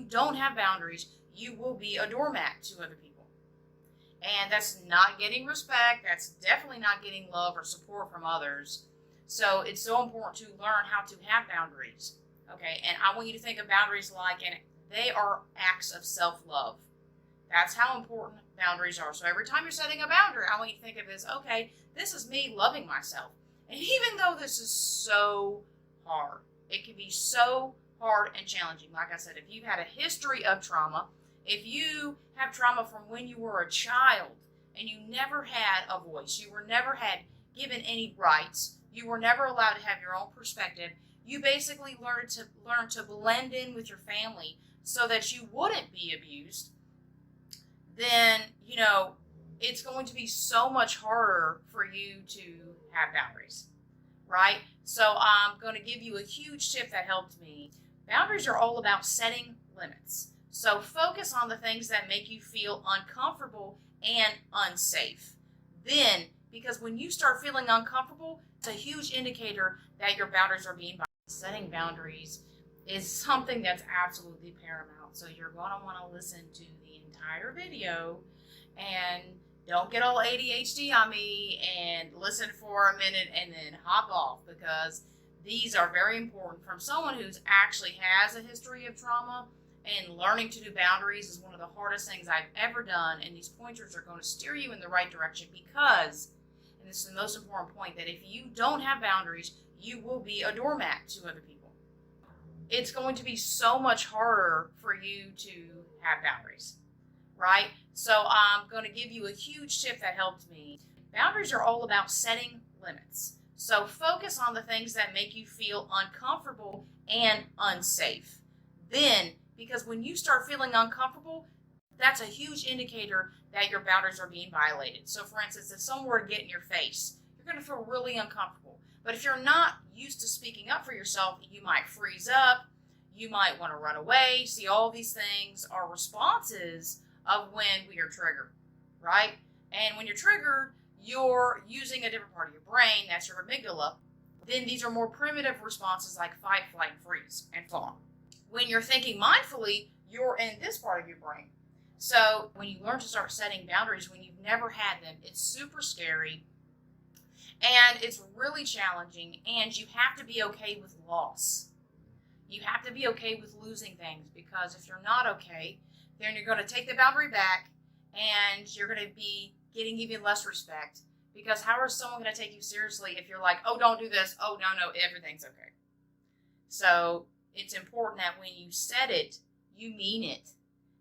don't have boundaries, you will be a doormat to other people. And that's not getting respect. That's definitely not getting love or support from others. So it's so important to learn how to have boundaries. Okay, and I want you to think of boundaries like, and they are acts of self-love. That's how important boundaries are. So every time you're setting a boundary, I want you to think of this, okay, this is me loving myself. And even though this is so hard, it can be so hard and challenging. Like I said, if you've had a history of trauma, if you have trauma from when you were a child and you never had a voice, you were never had given any rights, you were never allowed to have your own perspective, you basically learn to blend in with your family so that you wouldn't be abused, then, it's going to be so much harder for you to have boundaries, right? So I'm going to give you a huge tip that helped me. Boundaries are all about setting limits. So focus on the things that make you feel uncomfortable and unsafe. Then, because when you start feeling uncomfortable, it's a huge indicator that your boundaries are being violated. Setting boundaries is something that's absolutely paramount. So you're going to want to listen to the entire video and don't get all ADHD on me and listen for a minute and then hop off, because these are very important from someone who's actually has a history of trauma. And learning to do boundaries is one of the hardest things I've ever done. And these pointers are going to steer you in the right direction because, and this is the most important point, that if you don't have boundaries, you will be a doormat to other people. It's going to be so much harder for you to have boundaries, right? So I'm going to give you a huge tip that helped me. Boundaries are all about setting limits. So focus on the things that make you feel uncomfortable and unsafe. Then, because when you start feeling uncomfortable, that's a huge indicator that your boundaries are being violated. So for instance, if someone were to get in your face, you're going to feel really uncomfortable. But if you're not used to speaking up for yourself, you might freeze up, you might want to run away. See, all these things are responses of when we are triggered, right? And when you're triggered, you're using a different part of your brain, that's your amygdala. Then these are more primitive responses like fight, flight, freeze, and fawn. When you're thinking mindfully, you're in this part of your brain. So when you learn to start setting boundaries when you've never had them, it's super scary and it's really challenging, and you have to be okay with loss. You have to be okay with losing things, because if you're not okay, then you're going to take the boundary back and you're going to be getting even less respect, because how is someone going to take you seriously if you're like, oh, don't do this, oh, no, everything's okay. So it's important that when you said it, you mean it.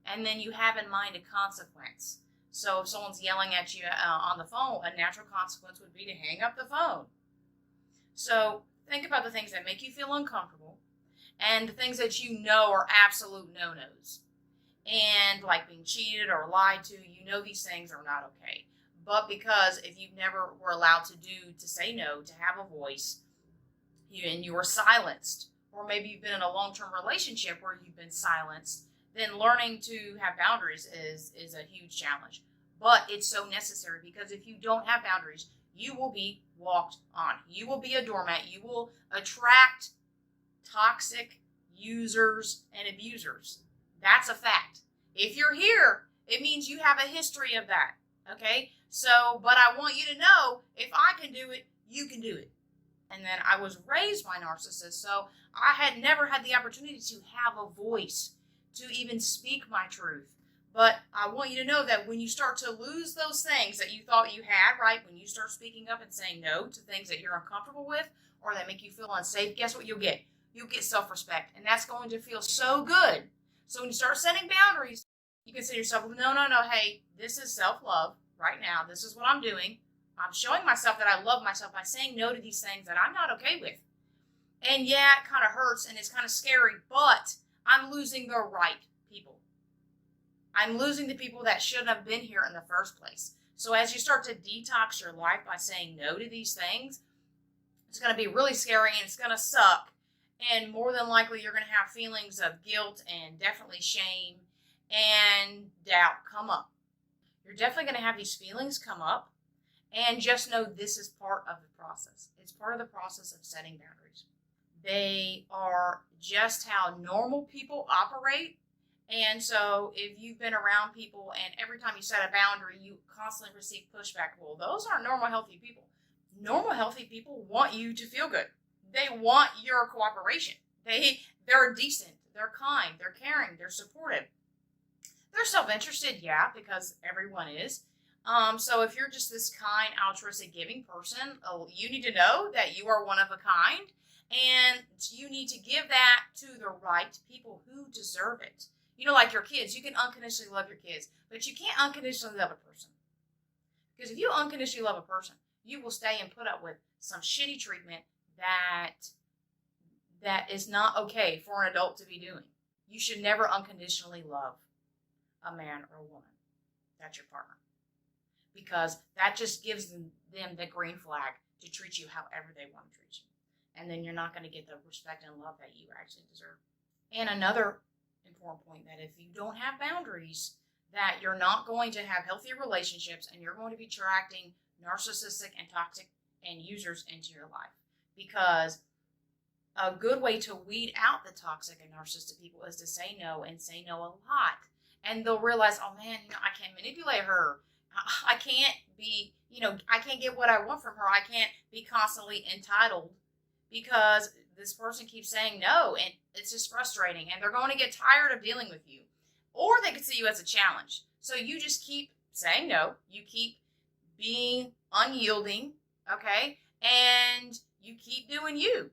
And then you have in mind a consequence. So if someone's yelling at you on the phone, a natural consequence would be to hang up the phone. So think about the things that make you feel uncomfortable and the things that you know are absolute no-nos. And like being cheated or lied to, you know these things are not okay. But because if you never were allowed to say no, to have a voice, and you were silenced, or maybe you've been in a long-term relationship where you've been silenced, then learning to have boundaries is a huge challenge. But it's so necessary, because if you don't have boundaries, you will be walked on. You will be a doormat. You will attract toxic users and abusers. That's a fact. If you're here, it means you have a history of that. Okay? So, but I want you to know, if I can do it, you can do it. And then I was raised by narcissists, so I had never had the opportunity to have a voice, to even speak my truth. But I want you to know that when you start to lose those things that you thought you had, right? When you start speaking up and saying no to things that you're uncomfortable with or that make you feel unsafe, guess what you'll get? You'll get self-respect, and that's going to feel so good. So when you start setting boundaries, you can say to yourself, no, hey, this is self-love right now. This is what I'm doing. I'm showing myself that I love myself by saying no to these things that I'm not okay with. And yeah, it kind of hurts and it's kind of scary, but I'm losing the right people. I'm losing the people that shouldn't have been here in the first place. So as you start to detox your life by saying no to these things, it's going to be really scary and it's going to suck. And more than likely, you're going to have feelings of guilt and definitely shame and doubt come up. You're definitely going to have these feelings come up. And just know this is part of the process. It's part of the process of setting boundaries. They are just how normal people operate. And so if you've been around people and every time you set a boundary, you constantly receive pushback, well, those aren't normal, healthy people. Normal, healthy people want you to feel good. They want your cooperation. They're decent. They're kind. They're caring. They're supportive. They're self-interested, yeah, because everyone is. So if you're just this kind, altruistic, giving person, you need to know that you are one of a kind, and you need to give that to the right people who deserve it. You know, like your kids, you can unconditionally love your kids, but you can't unconditionally love a person. Because if you unconditionally love a person, you will stay and put up with some shitty treatment that is not okay for an adult to be doing. You should never unconditionally love a man or a woman. That's your partner. Because that just gives them the green flag to treat you however they want to treat you. And then you're not going to get the respect and love that you actually deserve. And another important point, that if you don't have boundaries, that you're not going to have healthy relationships, and you're going to be attracting narcissistic and toxic and users into your life. Because a good way to weed out the toxic and narcissistic people is to say no, and say no a lot. And they'll realize, oh man, I can't manipulate her. I can't be, I can't get what I want from her. I can't be constantly entitled because this person keeps saying no, and it's just frustrating, and they're going to get tired of dealing with you. Or they could see you as a challenge. So you just keep saying no. You keep being unyielding, okay? And you keep doing you.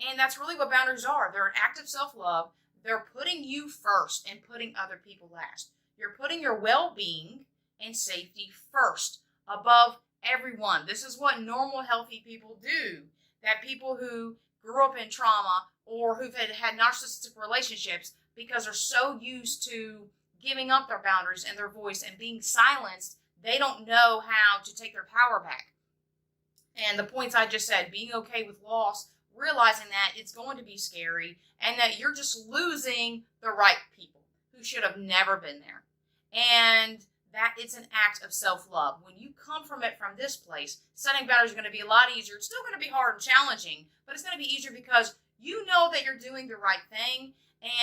And that's really what boundaries are. They're an act of self-love. They're putting you first and putting other people last. You're putting your well-being and safety first, above everyone. This is what normal, healthy people do. That people who grew up in trauma or who've had narcissistic relationships, because they're so used to giving up their boundaries and their voice and being silenced, they don't know how to take their power back. And the points I just said, being okay with loss, realizing that it's going to be scary, and that you're just losing the right people who should have never been there. And that it's an act of self-love. When you come from it from this place, setting boundaries is going to be a lot easier. It's still going to be hard and challenging, but it's going to be easier because you know that you're doing the right thing,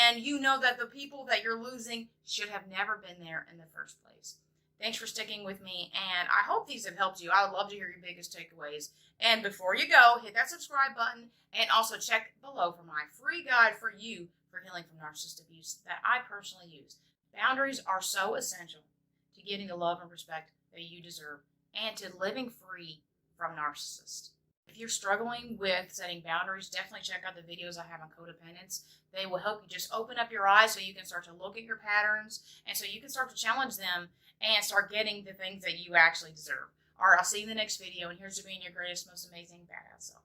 and you know that the people that you're losing should have never been there in the first place. Thanks for sticking with me, and I hope these have helped you. I would love to hear your biggest takeaways. And before you go, hit that subscribe button, and also check below for my free guide for you for healing from narcissist abuse that I personally use. Boundaries are so essential to getting the love and respect that you deserve, and to living free from narcissists. If you're struggling with setting boundaries, definitely check out the videos I have on codependence. They will help you just open up your eyes so you can start to look at your patterns, and so you can start to challenge them and start getting the things that you actually deserve. All right, I'll see you in the next video, and here's to being your greatest, most amazing, badass self.